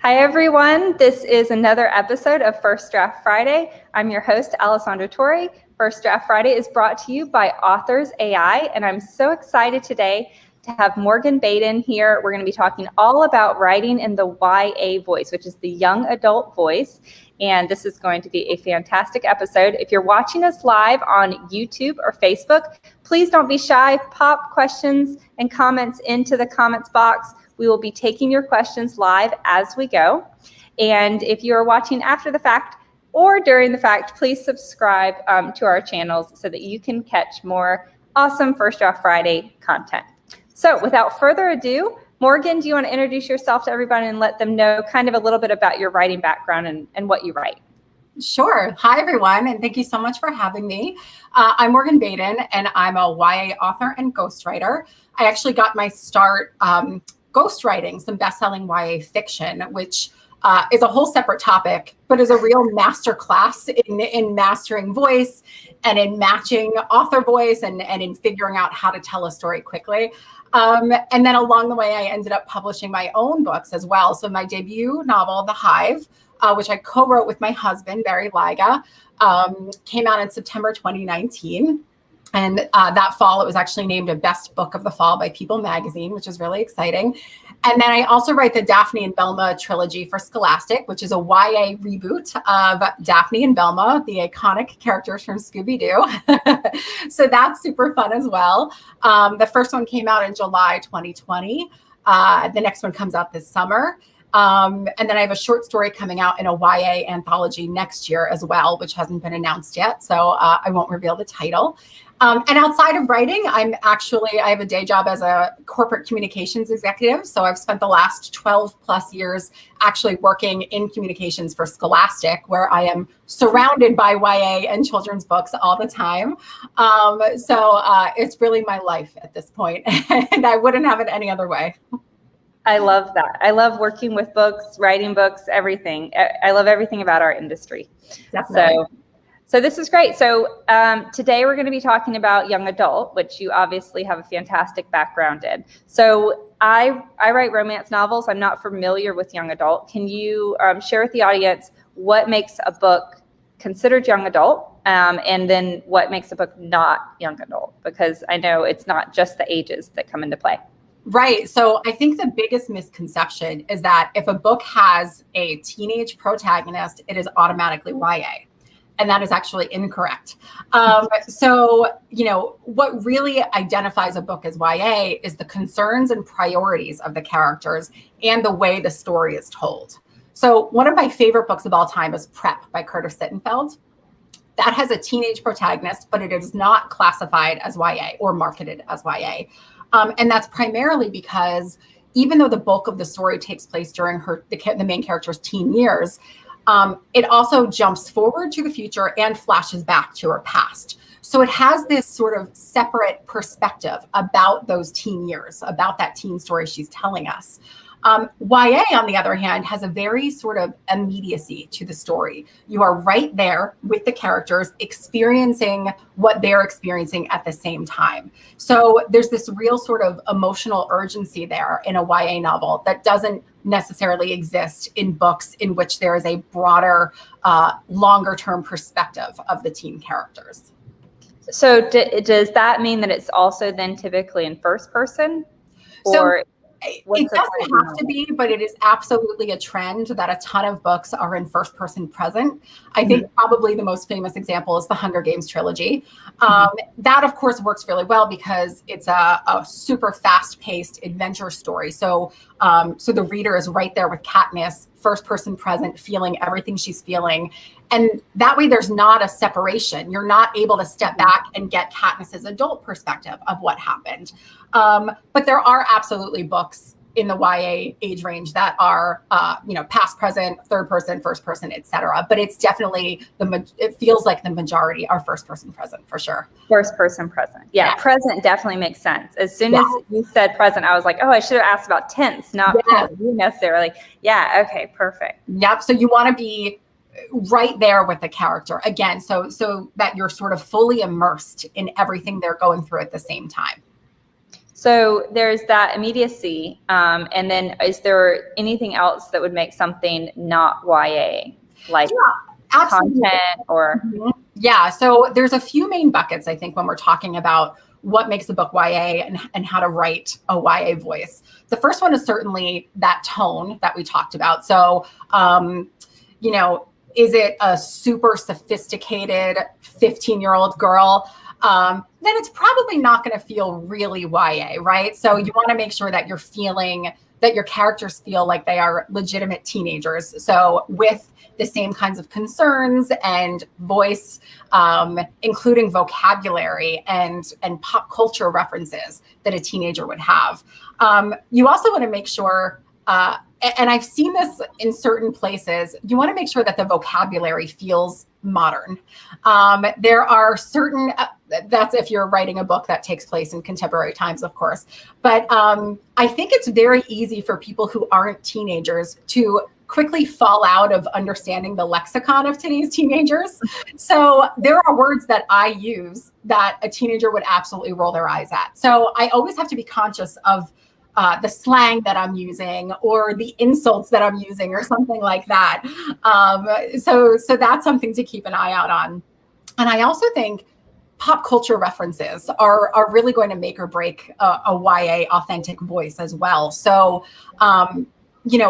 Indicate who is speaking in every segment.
Speaker 1: Hi, everyone. This is another episode of First Draft Friday. I'm your host, Alessandra Torre. First Draft Friday is brought to you by Authors AI, and I'm so excited today to have Morgan Baden here. We're going to be talking all about writing in the YA voice, which is the young adult voice. And this is going to be a fantastic episode. If you're watching us live on YouTube or Facebook, please don't be shy. Pop questions and comments into the comments box. We will be taking your questions live as we go. And if you are watching after the fact or during the fact, please subscribe to our channels so that you can catch more awesome First Draft Friday content. So without further ado, Morgan, do you want to introduce yourself to everybody and let them know kind of a little bit about your writing background and what you write?
Speaker 2: Sure. Hi, everyone, and thank you so much for having me. I'm Morgan Baden, and I'm a YA author and ghostwriter. I actually got my start ghostwriting some best-selling YA fiction, which is a whole separate topic, but is a real master class in mastering voice and in matching author voice and in figuring out how to tell a story quickly. And then along the way, I ended up publishing my own books as well. So my debut novel, The Hive, which I co-wrote with my husband, Barry Liga, came out in September 2019. And that fall, it was actually named a Best Book of the Fall by People magazine, which is really exciting. And then I also write the Daphne and Velma trilogy for Scholastic, which is a YA reboot of Daphne and Velma, the iconic characters from Scooby-Doo. So that's super fun as well. The first one came out in July 2020. The next one comes out this summer. And then I have a short story coming out in a YA anthology next year as well, which hasn't been announced yet. So I won't reveal the title. And outside of writing, I have a day job as a corporate communications executive. So I've spent the last 12 plus years actually working in communications for Scholastic, where I am surrounded by YA and children's books all the time. So it's really my life at this point, and I wouldn't have it any other way.
Speaker 1: I love that. I love working with books, writing books, everything. I love everything about our industry.
Speaker 2: Definitely.
Speaker 1: So this is great. So today we're going to be talking about young adult, which you obviously have a fantastic background in. So I write romance novels. I'm not familiar with young adult. Can you share with the audience what makes a book considered young adult, and then what makes a book not young adult? Because I know it's not just the ages that come into play.
Speaker 2: Right. So I think the biggest misconception is that if a book has a teenage protagonist, it is automatically YA. And that is actually incorrect. So, what really identifies a book as YA is the concerns and priorities of the characters and the way the story is told. So one of my favorite books of all time is Prep by Curtis Sittenfeld. That has a teenage protagonist, but it is not classified as YA or marketed as YA. And that's primarily because even though the bulk of the story takes place during the main character's teen years, it also jumps forward to the future and flashes back to her past. So it has this sort of separate perspective about those teen years, about that teen story she's telling us. YA, on the other hand, has a very sort of immediacy to the story. You are right there with the characters experiencing what they're experiencing at the same time. So there's this real sort of emotional urgency there in a YA novel that doesn't necessarily exist in books in which there is a broader, longer term perspective of the teen characters.
Speaker 1: So does that mean that it's also then typically in first person? Or
Speaker 2: it doesn't have to be, but it is absolutely a trend that a ton of books are in first person present. I think probably the most famous example is the Hunger Games trilogy. That, of course, works really well because it's a super fast paced adventure story. So the reader is right there with Katniss, first person present, feeling everything she's feeling. And that way there's not a separation. You're not able to step back and get Katniss's adult perspective of what happened. But there are absolutely books in the YA age range that are, past, present, third person, first person, et cetera. But it's definitely it feels like the majority are first person present for sure.
Speaker 1: First person present. Yeah. Present definitely makes sense. As soon as you said present, I was like, oh, I should have asked about tense, not necessarily. Yeah. Okay. Perfect.
Speaker 2: Yep. So you want to be right there with the character again, so that you're sort of fully immersed in everything they're going through at the same time.
Speaker 1: So there's that immediacy. And then is there anything else that would make something not YA, like content or?
Speaker 2: Mm-hmm. Yeah, so there's a few main buckets, I think, when we're talking about what makes a book YA and how to write a YA voice. The first one is certainly that tone that we talked about. So, is it a super sophisticated 15-year-old girl? Then it's probably not going to feel really YA, right? So you want to make sure that that your characters feel like they are legitimate teenagers. So with the same kinds of concerns and voice, including vocabulary and pop culture references that a teenager would have. You also want to make sure, and I've seen this in certain places, you want to make sure that the vocabulary feels modern. There are certain, that's if you're writing a book that takes place in contemporary times, of course. But I think it's very easy for people who aren't teenagers to quickly fall out of understanding the lexicon of today's teenagers. So there are words that I use that a teenager would absolutely roll their eyes at. So I always have to be conscious of the slang that I'm using or the insults that I'm using or something like that. So that's something to keep an eye out on. And I also think pop culture references are really going to make or break a YA authentic voice as well. So,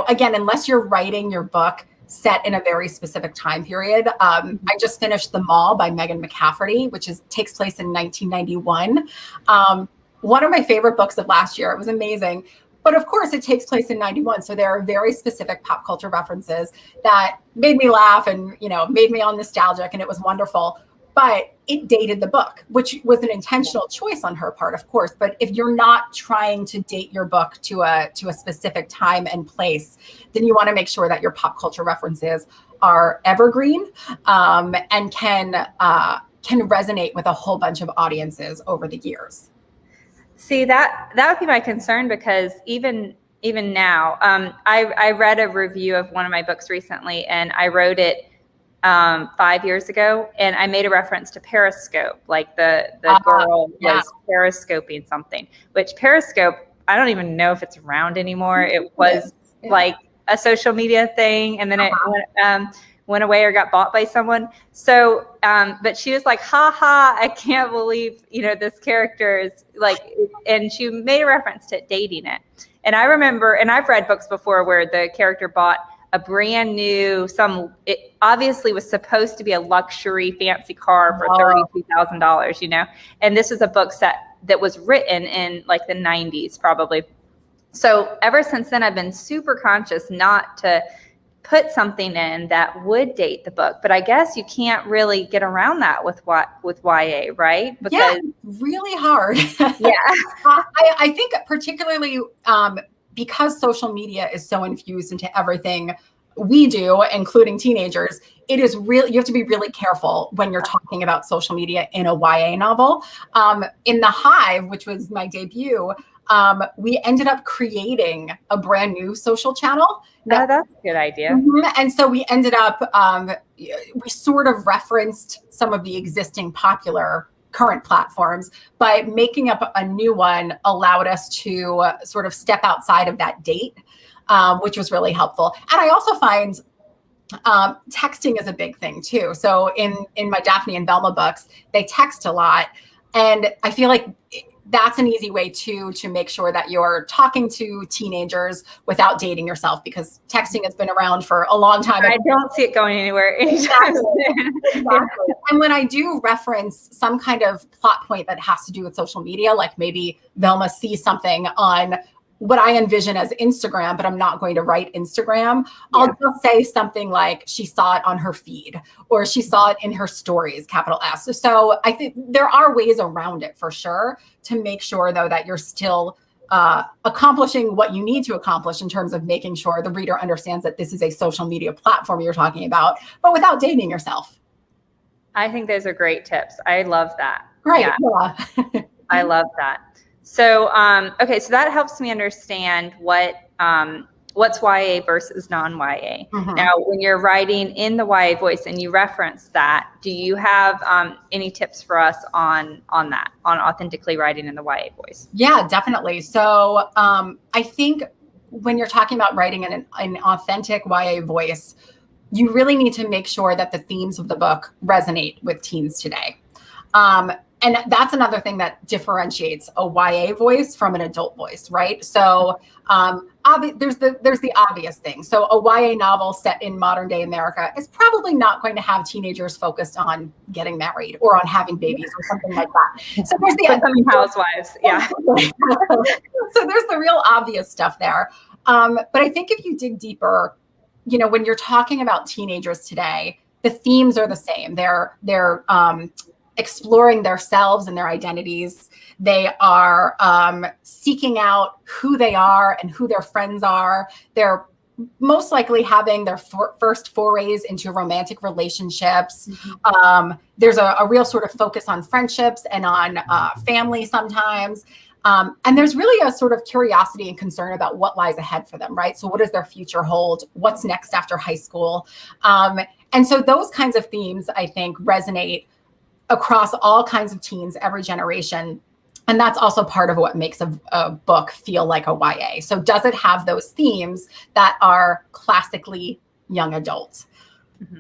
Speaker 2: again, unless you're writing your book set in a very specific time period. I just finished The Mall by Megan McCafferty, which takes place in 1991. One of my favorite books of last year. It was amazing. But of course, it takes place in 91. So there are very specific pop culture references that made me laugh and, made me all nostalgic, and it was wonderful. But it dated the book, which was an intentional choice on her part, of course. But if you're not trying to date your book to a specific time and place, then you want to make sure that your pop culture references are evergreen and can resonate with a whole bunch of audiences over the years.
Speaker 1: See, that would be my concern, because even now, I read a review of one of my books recently, and I wrote it 5 years ago, and I made a reference to Periscope, like the girl was periscoping something, which Periscope, I don't even know if it's around anymore. It was like a social media thing, and then it went away or got bought by someone. So, but she was like, ha, I can't believe, this character is like, and she made a reference to dating it. And I remember, and I've read books before where the character bought a brand new, it obviously was supposed to be a luxury fancy car for $32,000, and this was a book set that was written in like the 90s probably. So ever since then, I've been super conscious not to put something in that would date the book, but I guess you can't really get around that with YA, right?
Speaker 2: Because really hard.
Speaker 1: Yeah.
Speaker 2: I think particularly because social media is so infused into everything we do, including teenagers, it is really, you have to be really careful when you're talking about social media in a YA novel. In The Hive, which was my debut, we ended up creating a brand new social channel.
Speaker 1: That's a good idea.
Speaker 2: And so we ended up, we sort of referenced some of the existing popular current platforms, but making up a new one allowed us to sort of step outside of that date, which was really helpful. And I also find texting is a big thing too. So in my Daphne and Velma books, they text a lot. And I feel like that's an easy way to make sure that you're talking to teenagers without dating yourself, because texting has been around for a long time.
Speaker 1: I don't see it going anywhere anytime soon.
Speaker 2: Exactly. And when I do reference some kind of plot point that has to do with social media, like maybe Velma sees something on what I envision as Instagram, but I'm not going to write Instagram. I'll just say something like she saw it on her feed, or she saw it in her stories, capital S. So I think there are ways around it for sure, to make sure though that you're still accomplishing what you need to accomplish in terms of making sure the reader understands that this is a social media platform you're talking about, but without dating yourself.
Speaker 1: I think those are great tips. I love that.
Speaker 2: Great.
Speaker 1: Yeah. I love that. So, okay, so that helps me understand what what's YA versus non-YA.
Speaker 2: Mhm.
Speaker 1: Now, when you're writing in the YA voice and you reference that, do you have any tips for us on that, on authentically writing in the YA voice?
Speaker 2: Yeah, definitely. So I think when you're talking about writing in an authentic YA voice, you really need to make sure that the themes of the book resonate with teens today. And that's another thing that differentiates a YA voice from an adult voice, right? So there's the obvious thing. So a YA novel set in modern day America is probably not going to have teenagers focused on getting married or on having babies or something like that. So there's the
Speaker 1: Becoming housewives, yeah.
Speaker 2: So there's the real obvious stuff there. But I think if you dig deeper, you know, when you're talking about teenagers today, the themes are the same. They're exploring themselves and their identities. They are seeking out who they are and who their friends are. They're most likely having their first forays into romantic relationships. There's a real sort of focus on friendships and on family sometimes. And there's really a sort of curiosity and concern about what lies ahead for them, right? So what does their future hold? What's next after high school? And so those kinds of themes, I think, resonate across all kinds of teens, every generation. And that's also part of what makes a book feel like a YA. So does it have those themes that are classically young adult?
Speaker 1: Mm-hmm.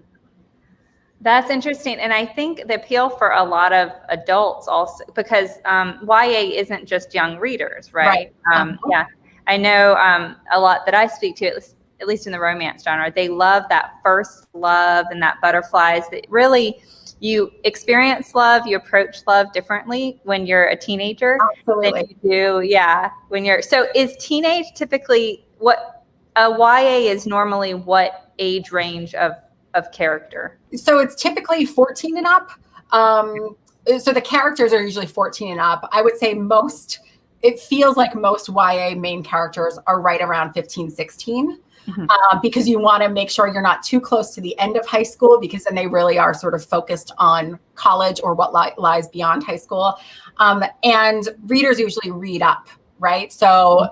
Speaker 1: That's interesting. And I think the appeal for a lot of adults also, because YA isn't just young readers, right? Yeah. I know a lot that I speak to, at least in the romance genre, they love that first love and that butterflies. That really, you experience love, you approach love differently when you're a teenager than you do, when you're. So is teenage typically what a YA is normally what age range of character?
Speaker 2: So it's typically 14 and up. So the characters are usually 14 and up. I would say it feels like most YA main characters are right around 15, 16. Because you want to make sure you're not too close to the end of high school, because then they really are sort of focused on college or what lies beyond high school. And readers usually read up, right? So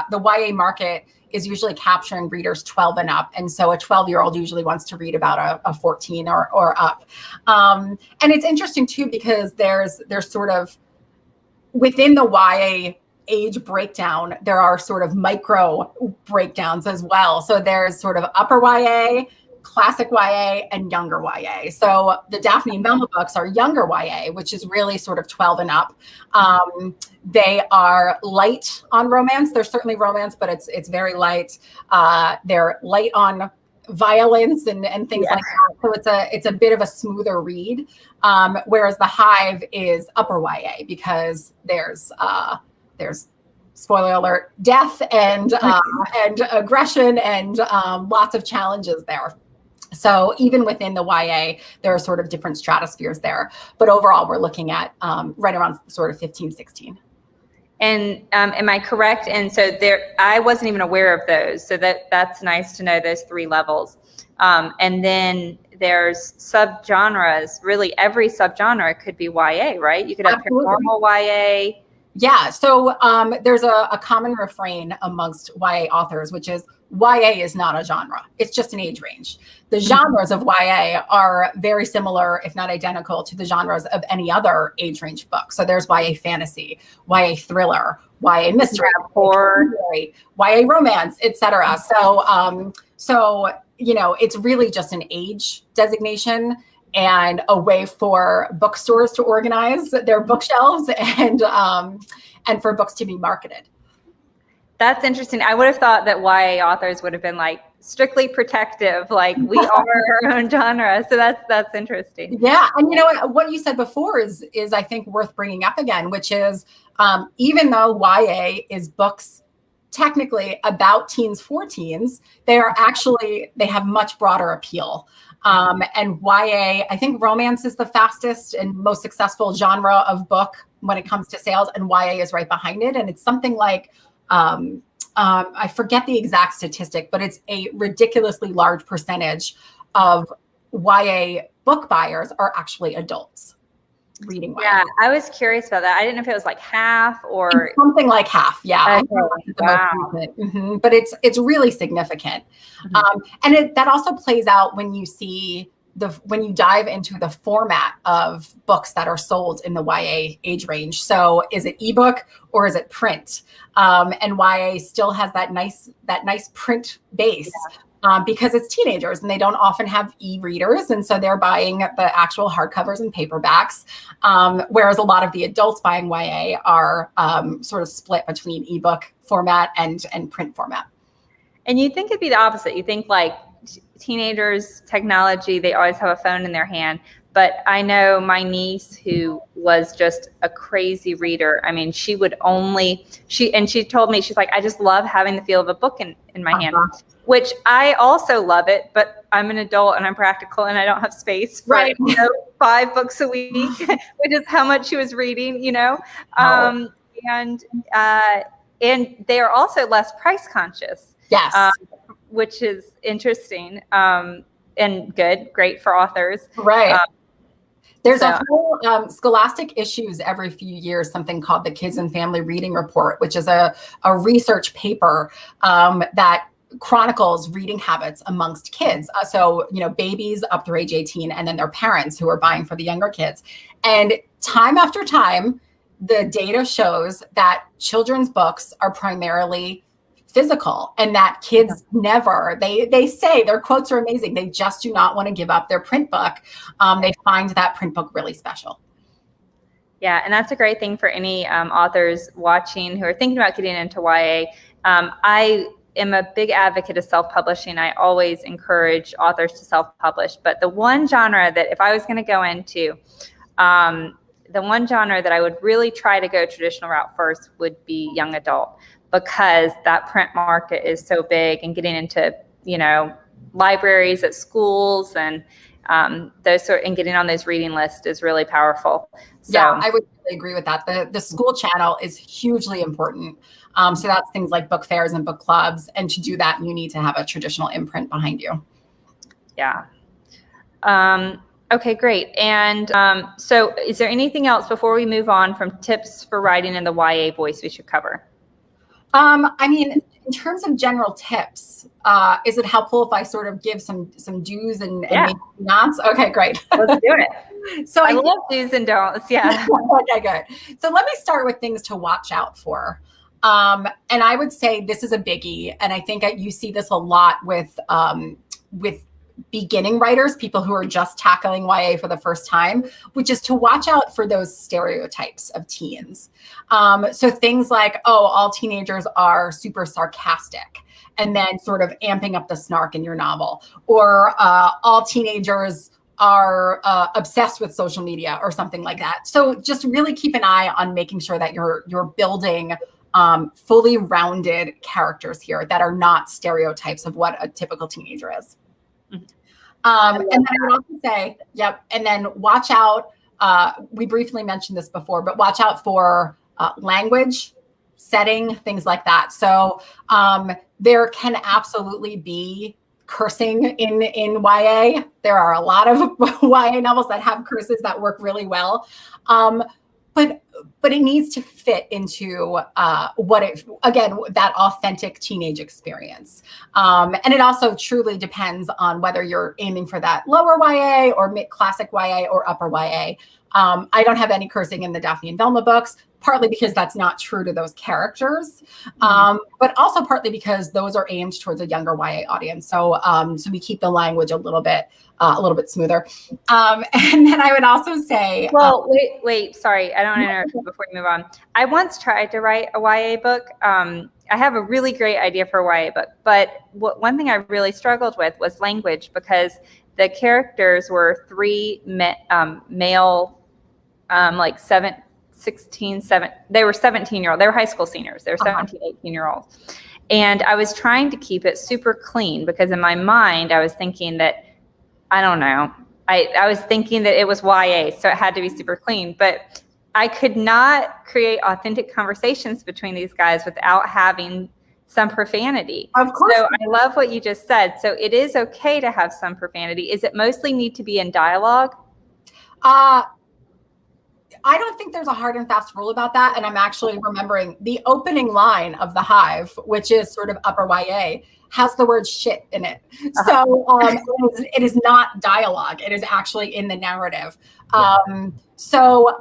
Speaker 2: the YA market is usually capturing readers 12 and up. And so a 12-year-old usually wants to read about a 14 or up. And it's interesting too, because there's sort of within the YA age breakdown, there are sort of micro breakdowns as well. So there's sort of upper YA, classic YA, and younger YA. So the Daphne and Velma books are younger YA, which is really sort of 12 and up. They are light on romance. There's certainly romance, but it's very light. They're light on violence and things like that. So it's a bit of a smoother read. Whereas the Hive is upper YA, because there's spoiler alert, death and aggression and lots of challenges there. So even within the YA, there are sort of different stratospheres there. But overall, we're looking at right around sort of 15, 16.
Speaker 1: And am I correct? And so I wasn't even aware of those. So that's nice to know, those three levels. And then there's subgenres. Really, every subgenre could be YA, right? You could have paranormal YA.
Speaker 2: Yeah. So there's a common refrain amongst YA authors, which is YA is not a genre. It's just an age range. The genres of YA are very similar, if not identical, to the genres of any other age range book. So there's YA fantasy, YA thriller, YA mystery, horror, YA romance, etc. So you know, it's really just an age designation and a way for bookstores to organize their bookshelves and for books to be marketed.
Speaker 1: That's interesting. I would have thought that YA authors would have been like strictly protective, like we are our own genre. So that's interesting.
Speaker 2: Yeah, and you know what you said before is I think worth bringing up again, which is even though YA is books technically about teens for teens, they have much broader appeal. And YA, I think romance is the fastest and most successful genre of book when it comes to sales, and YA is right behind it. And it's something like, I forget the exact statistic, but it's a ridiculously large percentage of YA book buyers are actually adults. reading YA.
Speaker 1: Yeah, I was curious about that. I didn't know if it was like half or
Speaker 2: It's something like half. Yeah.
Speaker 1: okay. Wow.
Speaker 2: But it's really significant. And that also plays out when you see when you dive into the format of books that are sold in the YA age range. So is it ebook or is it print? And YA still has that nice print base. Because it's teenagers and they don't often have e-readers. And so they're buying the actual hardcovers and paperbacks. Whereas a lot of the adults buying YA are sort of split between ebook format and print format.
Speaker 1: And you think it'd be the opposite. You think like teenagers, technology, they always have a phone in their hand. But I know my niece who was just a crazy reader. I mean, she told me, she's like, I just love having the feel of a book in my hand, which I also love it, but I'm an adult and I'm practical and I don't have space for 5 books a week, which is how much she was reading, and they are also less price conscious.
Speaker 2: Yes.
Speaker 1: Which is interesting and great for authors.
Speaker 2: Right. There's a whole Scholastic Issues every few years, something called the Kids and Family Reading Report, which is a research paper that chronicles reading habits amongst kids. So, babies up through age 18 and then their parents who are buying for the younger kids. And time after time, the data shows that children's books are primarily physical and that kids never, they say, their quotes are amazing. They just do not want to give up their print book. They find that print book really special.
Speaker 1: Yeah, and that's a great thing for any authors watching who are thinking about getting into YA. I am a big advocate of self-publishing. I always encourage authors to self-publish. But the one genre that if I was going to go into, the one genre that I would really try to go traditional route first would be young adult, because that print market is so big, and getting into, libraries at schools and and getting on those reading lists is really powerful. So,
Speaker 2: yeah, I would really agree with that. The school channel is hugely important. So that's things like book fairs and book clubs. And to do that, you need to have a traditional imprint behind you.
Speaker 1: Yeah. Okay, great. And so is there anything else before we move on from tips for writing in the YA voice we should cover?
Speaker 2: I mean, in terms of general tips, is it helpful if I sort of give some do's and maybe nots? Okay, great.
Speaker 1: Let's do it. So I love do's and don'ts. Yeah.
Speaker 2: Okay, good. So let me start with things to watch out for. And I would say this is a biggie. And I think you see this a lot with beginning writers, people who are just tackling YA for the first time, which is to watch out for those stereotypes of teens. So things like, all teenagers are super sarcastic, and then sort of amping up the snark in your novel, or all teenagers are obsessed with social media or something like that. So just really keep an eye on making sure that you're building fully rounded characters here that are not stereotypes of what a typical teenager is. And then I would also say, and then watch out, we briefly mentioned this before, but watch out for language, setting, things like that. So there can absolutely be cursing in YA. There are a lot of YA novels that have curses that work really well. But it needs to fit into that authentic teenage experience. And it also truly depends on whether you're aiming for that lower YA or classic YA or upper YA. I don't have any cursing in the Daphne and Velma books, partly because that's not true to those characters, but also partly because those are aimed towards a younger YA audience. So we keep the language a little bit smoother. And then I would also say,
Speaker 1: well, wait, sorry, I don't want to interrupt you before you move on. I once tried to write a YA book. I have a really great idea for a YA book, but one thing I really struggled with was language, because the characters were 3 male, like 16, 7, they were 17-year-old. They were high school seniors. They were 17, 18-year-olds. And I was trying to keep it super clean, because in my mind, I was thinking that, I don't know, I was thinking that it was YA, so it had to be super clean. But I could not create authentic conversations between these guys without having some profanity.
Speaker 2: Of course.
Speaker 1: So I love what you just said. So it is okay to have some profanity. Is it mostly need to be in dialogue?
Speaker 2: I don't think there's a hard and fast rule about that. And I'm actually remembering the opening line of The Hive, which is sort of upper YA, has the word shit in it. So it is not dialogue. It is actually in the narrative. But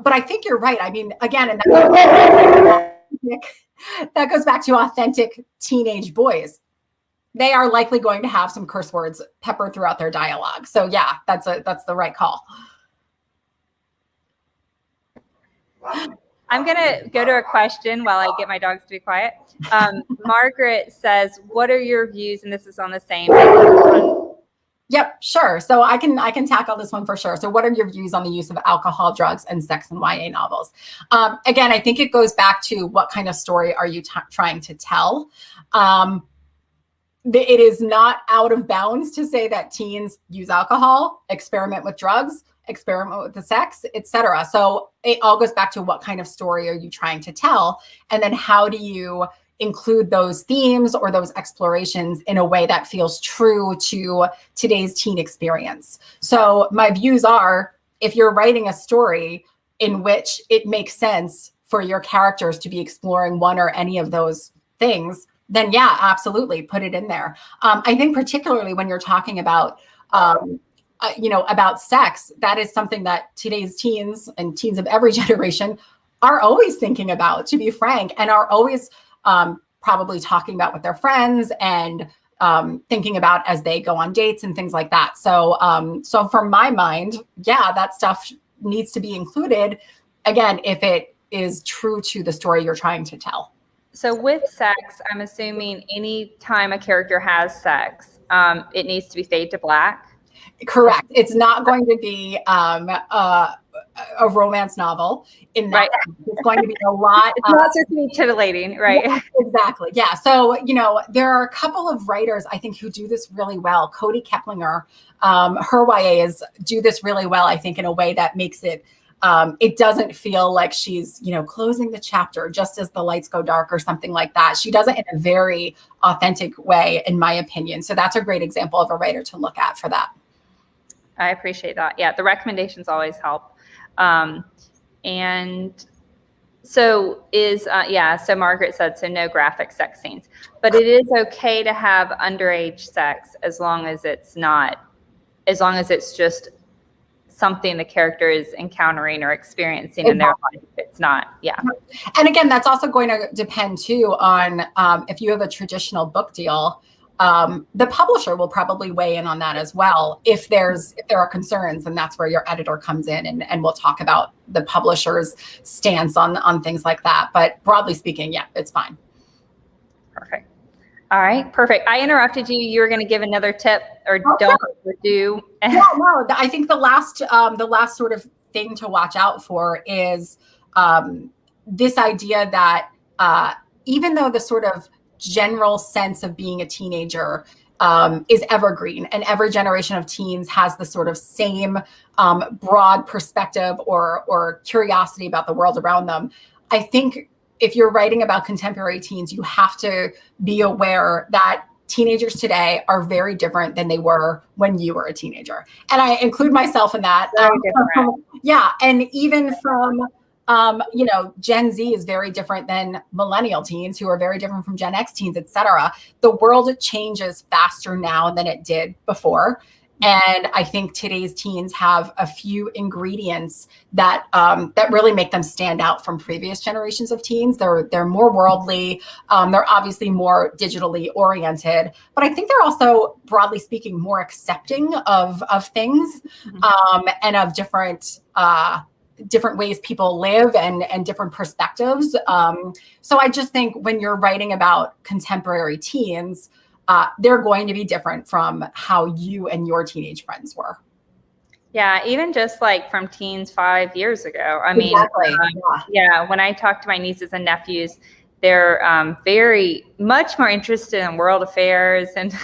Speaker 2: I think you're right. I mean, again, and that goes back to authentic teenage boys. They are likely going to have some curse words peppered throughout their dialogue. So yeah, that's the right call.
Speaker 1: I'm going to go to a question while I get my dogs to be quiet. Margaret says, what are your views? And this is on the same.
Speaker 2: Yep, sure. So I can tackle this one for sure. So what are your views on the use of alcohol, drugs, and sex in YA novels? Again, I think it goes back to what kind of story are you trying to tell? It is not out of bounds to say that teens use alcohol, experiment with drugs, experiment with the sex, etc. So it all goes back to what kind of story are you trying to tell? And then how do you include those themes or those explorations in a way that feels true to today's teen experience? So my views are, if you're writing a story in which it makes sense for your characters to be exploring one or any of those things, then yeah, absolutely put it in there. I think particularly when you're talking about, about sex, that is something that today's teens and teens of every generation are always thinking about, to be frank, and are always probably talking about with their friends and thinking about as they go on dates and things like that. So from my mind, yeah, that stuff needs to be included, again, if it is true to the story you're trying to tell.
Speaker 1: So with sex, I'm assuming any time a character has sex, it needs to be fade to black.
Speaker 2: Correct. It's not going to be a romance novel in that. Right. It's going to be a lot.
Speaker 1: It's not just me titillating, right?
Speaker 2: Yeah, exactly. Yeah. So, there are a couple of writers, I think, who do this really well. Cody Keplinger, her YAs do this really well, I think, in a way that makes it, it doesn't feel like she's, closing the chapter just as the lights go dark or something like that. She does it in a very authentic way, in my opinion. So that's a great example of a writer to look at for that.
Speaker 1: I appreciate that. Yeah, the recommendations always help. And so so Margaret said, so no graphic sex scenes, but it is okay to have underage sex as long as it's just something the character is encountering or experiencing in their life. It's not, yeah.
Speaker 2: And again, that's also going to depend too on if you have a traditional book deal, the publisher will probably weigh in on that as well. If there are concerns, and that's where your editor comes in, and we'll talk about the publisher's stance on things like that. But broadly speaking, yeah, it's fine.
Speaker 1: Perfect. All right, perfect. I interrupted you. You were going to give another tip, or don't, or do.
Speaker 2: No. I think the last sort of thing to watch out for is this idea that even though the sort of general sense of being a teenager is evergreen, and every generation of teens has the sort of same broad perspective or curiosity about the world around them, I think if you're writing about contemporary teens, you have to be aware that teenagers today are very different than they were when you were a teenager. And I include myself in that. Yeah. And even from, Gen Z is very different than millennial teens, who are very different from Gen X teens, et cetera. The world changes faster now than it did before. And I think today's teens have a few ingredients that really make them stand out from previous generations of teens. They're more worldly. They're obviously more digitally oriented, but I think they're also, broadly speaking, more accepting of things, and of different ways people live and different perspectives. So I just think when you're writing about contemporary teens, they're going to be different from how you and your teenage friends were.
Speaker 1: Yeah, even just like from teens 5 years ago. I mean, when I talk to my nieces and nephews, they're very much more interested in world affairs and,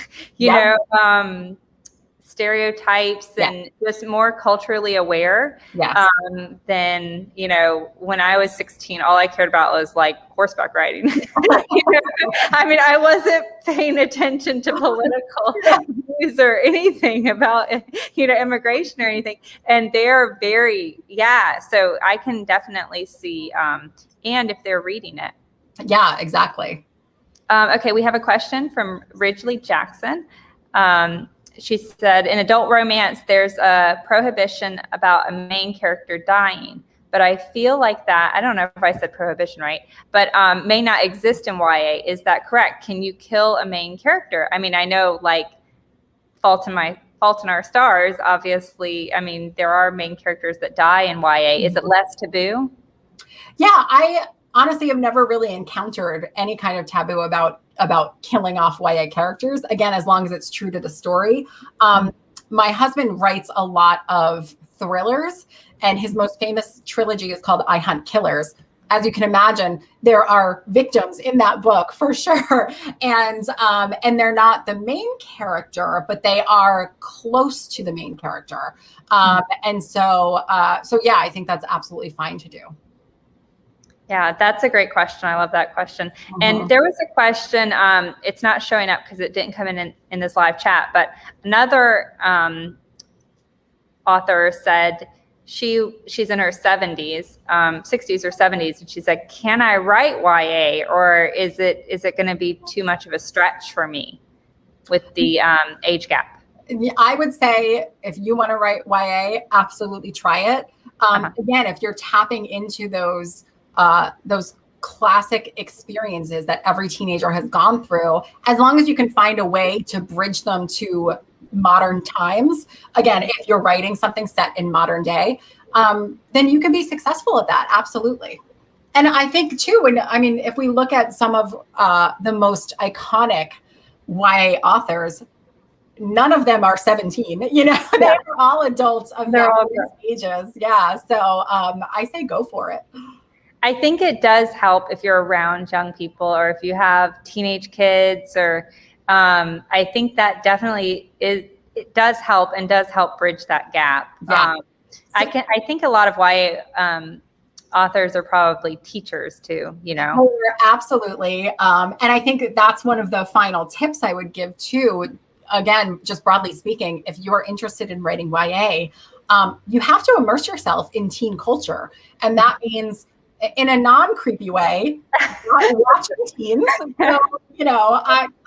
Speaker 1: stereotypes and just more culturally aware.
Speaker 2: Yes.
Speaker 1: Than, when I was 16, all I cared about was like horseback riding. I mean, I wasn't paying attention to political news or anything about, immigration or anything. And they're very, so I can definitely see, and if they're reading it.
Speaker 2: Yeah, exactly.
Speaker 1: Okay, we have a question from Ridgely Jackson. She said, in adult romance, there's a prohibition about a main character dying, but I feel like that, I don't know if I said prohibition right, but may not exist in YA. Is that correct? Can you kill a main character? I mean, I know like Fault in Our Stars, obviously, I mean, there are main characters that die in YA. Is it less taboo?
Speaker 2: Yeah, I honestly have never really encountered any kind of taboo about killing off YA characters. Again, as long as it's true to the story. My husband writes a lot of thrillers, and his most famous trilogy is called I Hunt Killers. As you can imagine, there are victims in that book for sure. And they're not the main character, but they are close to the main character. So yeah, I think that's absolutely fine to do.
Speaker 1: Yeah, that's a great question. I love that question. And there was a question, it's not showing up because it didn't come in this live chat, but another author said she's in her 70s, 60s or 70s, and she said, can I write YA, or is it going to be too much of a stretch for me with the age gap?
Speaker 2: I would say if you want to write YA, absolutely try it. Again, if you're tapping into those classic experiences that every teenager has gone through, as long as you can find a way to bridge them to modern times. Again, if you're writing something set in modern day, then you can be successful at that. Absolutely. And I think too, if we look at some of the most iconic YA authors, none of them are 17, they're all adults of various ages. Yeah. So I say go for it.
Speaker 1: I think it does help if you're around young people, or if you have teenage kids, or I think that definitely it does help, and does help bridge that gap.
Speaker 2: Yeah.
Speaker 1: I think a lot of YA authors are probably teachers too,
Speaker 2: Oh, absolutely. And I think that's one of the final tips I would give too. Again, just broadly speaking, if you're interested in writing YA, you have to immerse yourself in teen culture. And that means, in a non-creepy way, watching teens. So,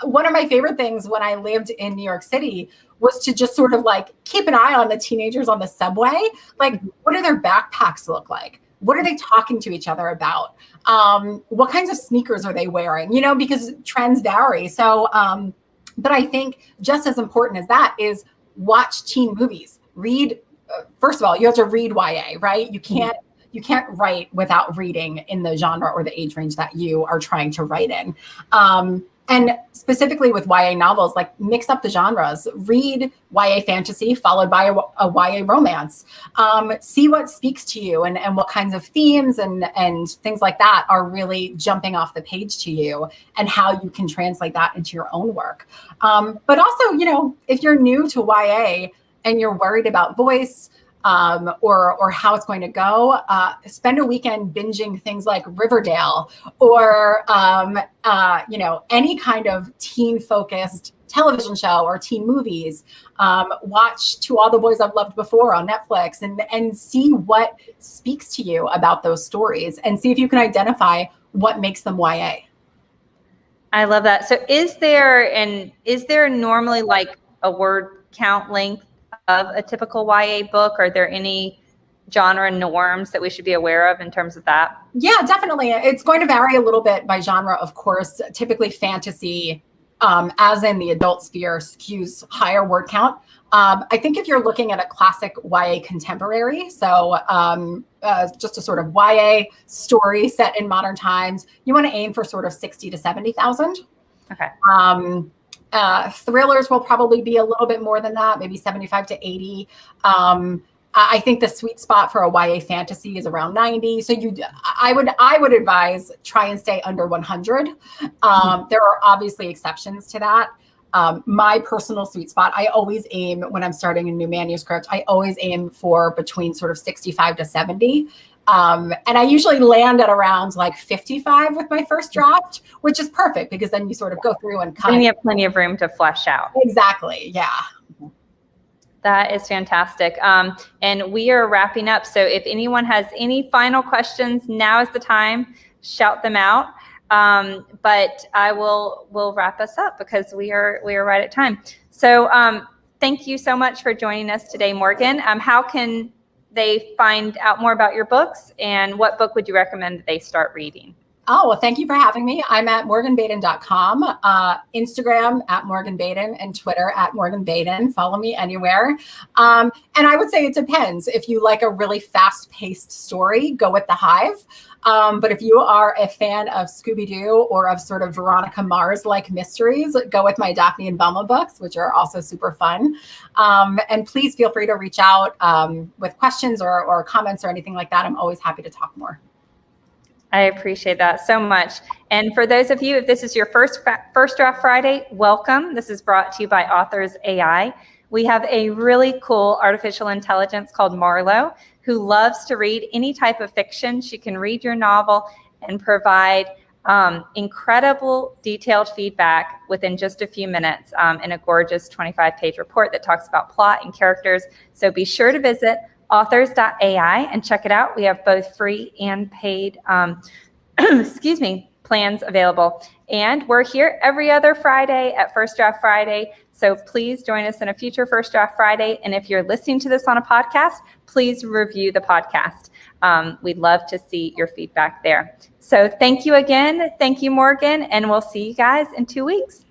Speaker 2: one of my favorite things when I lived in New York City was to just sort of like keep an eye on the teenagers on the subway. Like, what do their backpacks look like? What are they talking to each other about? What kinds of sneakers are they wearing? Because trends vary. So, but I think just as important as that is watch teen movies. Read, first of all, you have to read YA, right? You can't write without reading in the genre or the age range that you are trying to write in. And specifically with YA novels, like mix up the genres. Read YA fantasy followed by a YA romance. See what speaks to you and what kinds of themes and things like that are really jumping off the page to you, and how you can translate that into your own work. But also, if you're new to YA and you're worried about voice, or how it's going to go, spend a weekend binging things like Riverdale, or any kind of teen-focused television show or teen movies. Watch To All the Boys I've Loved Before on Netflix, and see what speaks to you about those stories, and see if you can identify what makes them YA.
Speaker 1: I love that. So is there normally like a word count length of a typical YA book? Are there any genre norms that we should be aware of in terms of that?
Speaker 2: Yeah, definitely. It's going to vary a little bit by genre, of course. Typically fantasy, as in the adult sphere, skews higher word count. I think if you're looking at a classic YA contemporary, so just a sort of YA story set in modern times, you want to aim for sort of 60 to 70,000.
Speaker 1: Okay.
Speaker 2: Thrillers will probably be a little bit more than that, maybe 75 to 80. I think the sweet spot for a YA fantasy is around 90. So I would advise try and stay under 100. There are obviously exceptions to that. my personal sweet spot. I always aim when I'm starting a new manuscript, I always aim for between sort of 65 to 70. And I usually land at around like 55 with my first draft, which is perfect because then you sort of go through and cut.
Speaker 1: And you have plenty of room to flesh out.
Speaker 2: Exactly. Yeah.
Speaker 1: That is fantastic. And we are wrapping up. So if anyone has any final questions, now is the time. Shout them out. But I will wrap us up because we are right at time. So thank you so much for joining us today, Morgan. How can they find out more about your books, and what book would you recommend that they start reading?
Speaker 2: Oh, well, thank you for having me. I'm at morganbaden.com, Instagram at Morgan Baden, and Twitter at Morgan Baden. Follow me anywhere. And I would say it depends. If you like a really fast-paced story, go with The Hive. But if you are a fan of Scooby-Doo or of sort of Veronica Mars-like mysteries, go with my Daphne and Velma books, which are also super fun. And please feel free to reach out with questions or comments or anything like that. I'm always happy to talk more.
Speaker 1: I appreciate that so much. And for those of you, if this is your first Draft Friday, welcome. This is brought to you by Authors AI. We have a really cool artificial intelligence called Marlo, who loves to read any type of fiction. She can read your novel and provide incredible detailed feedback within just a few minutes in a gorgeous 25-page report that talks about plot and characters. So be sure to visit authors.ai and check it out. We have both free and paid plans available. And we're here every other Friday at First Draft Friday. So please join us in a future First Draft Friday. And if you're listening to this on a podcast, please review the podcast. We'd love to see your feedback there. So thank you again. Thank you, Morgan. And we'll see you guys in 2 weeks.